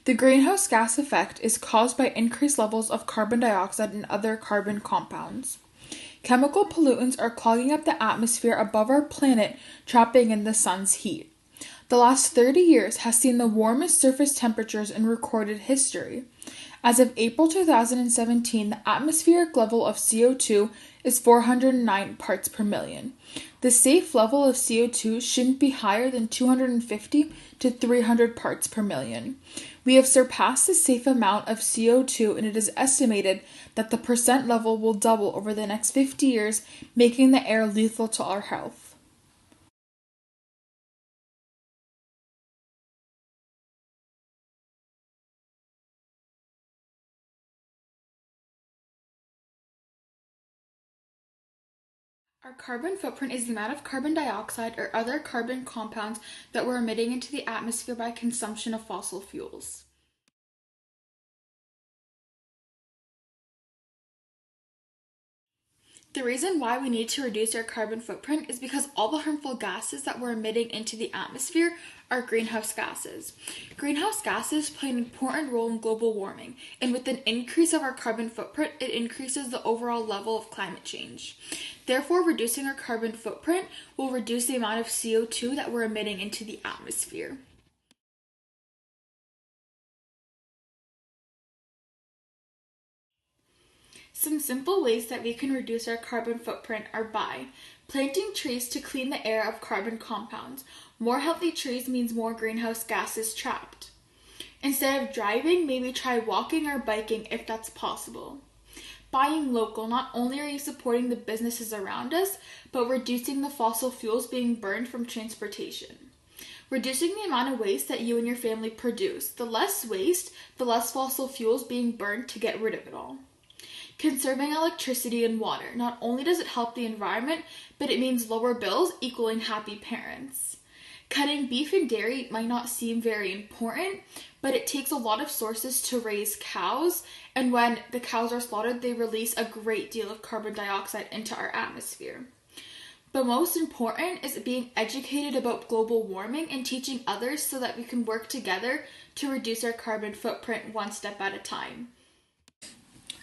The greenhouse gas effect is caused by increased levels of carbon dioxide and other carbon compounds. Chemical pollutants are clogging up the atmosphere above our planet, trapping in the sun's heat. The last 30 years has seen the warmest surface temperatures in recorded history. As of April 2017, the atmospheric level of CO2 is 409 parts per million. The safe level of CO2 shouldn't be higher than 250 to 300 parts per million. We have surpassed the safe amount of CO2, and it is estimated that the percent level will double over the next 50 years, making the air lethal to our health. Our carbon footprint is the amount of carbon dioxide or other carbon compounds that we're emitting into the atmosphere by consumption of fossil fuels. The reason why we need to reduce our carbon footprint is because all the harmful gases that we're emitting into the atmosphere are greenhouse gases. Greenhouse gases play an important role in global warming, and with an increase of our carbon footprint, it increases the overall level of climate change. Therefore, reducing our carbon footprint will reduce the amount of CO2 that we're emitting into the atmosphere. Some simple ways that we can reduce our carbon footprint are by planting trees to clean the air of carbon compounds. More healthy trees means more greenhouse gases trapped. Instead of driving, maybe try walking or biking if that's possible. Buying local, not only are you supporting the businesses around us, but reducing the fossil fuels being burned from transportation. Reducing the amount of waste that you and your family produce. The less waste, the less fossil fuels being burned to get rid of it all. Conserving electricity and water. Not only does it help the environment, but it means lower bills equaling happy parents. Cutting beef and dairy might not seem very important, but it takes a lot of sources to raise cows, and when the cows are slaughtered, they release a great deal of carbon dioxide into our atmosphere. But most important is being educated about global warming and teaching others so that we can work together to reduce our carbon footprint one step at a time.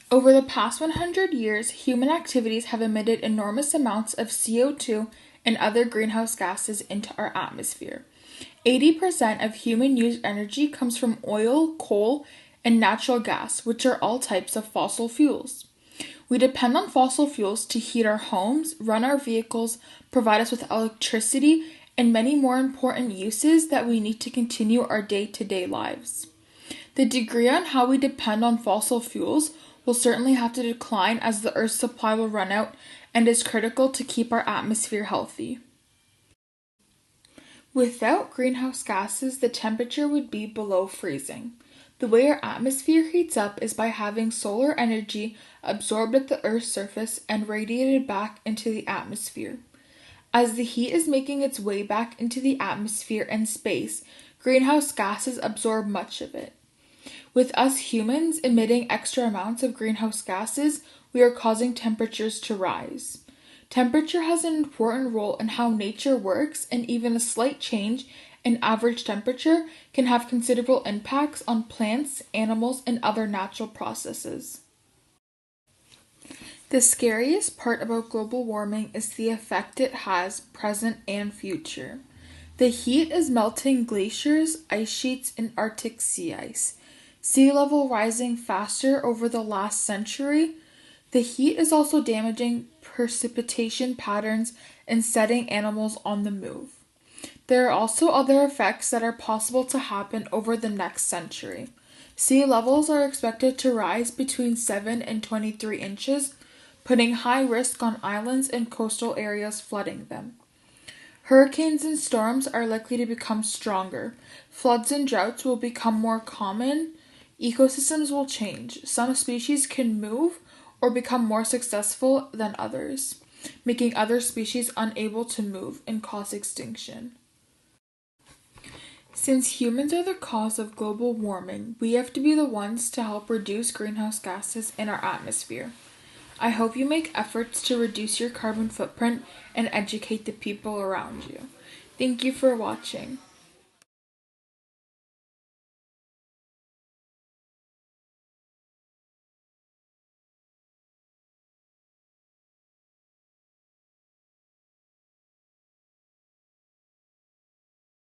Over the past 100 years, human activities have emitted enormous amounts of CO2 and other greenhouse gases into our atmosphere. 80% of human-used energy comes from oil, coal, and natural gas, which are all types of fossil fuels. We depend on fossil fuels to heat our homes, run our vehicles, provide us with electricity, and many more important uses that we need to continue our day-to-day lives. The degree on how we depend on fossil fuels will certainly have to decline as the Earth's supply will run out and is critical to keep our atmosphere healthy. Without greenhouse gases, the temperature would be below freezing. The way our atmosphere heats up is by having solar energy absorbed at the Earth's surface and radiated back into the atmosphere. As the heat is making its way back into the atmosphere and space, greenhouse gases absorb much of it. With us humans emitting extra amounts of greenhouse gases, we are causing temperatures to rise. Temperature has an important role in how nature works, and even a slight change in average temperature can have considerable impacts on plants, animals, and other natural processes. The scariest part about global warming is the effect it has, present and future. The heat is melting glaciers, ice sheets, and Arctic sea ice. Sea level rising faster over the last century. The heat is also damaging precipitation patterns and setting animals on the move. There are also other effects that are possible to happen over the next century. Sea levels are expected to rise between 7 and 23 inches, putting high risk on islands and coastal areas, flooding them. Hurricanes and storms are likely to become stronger. Floods and droughts will become more common. Ecosystems will change. Some species can move or become more successful than others, making other species unable to move and cause extinction. Since humans are the cause of global warming, we have to be the ones to help reduce greenhouse gases in our atmosphere. I hope you make efforts to reduce your carbon footprint and educate the people around you. Thank you for watching.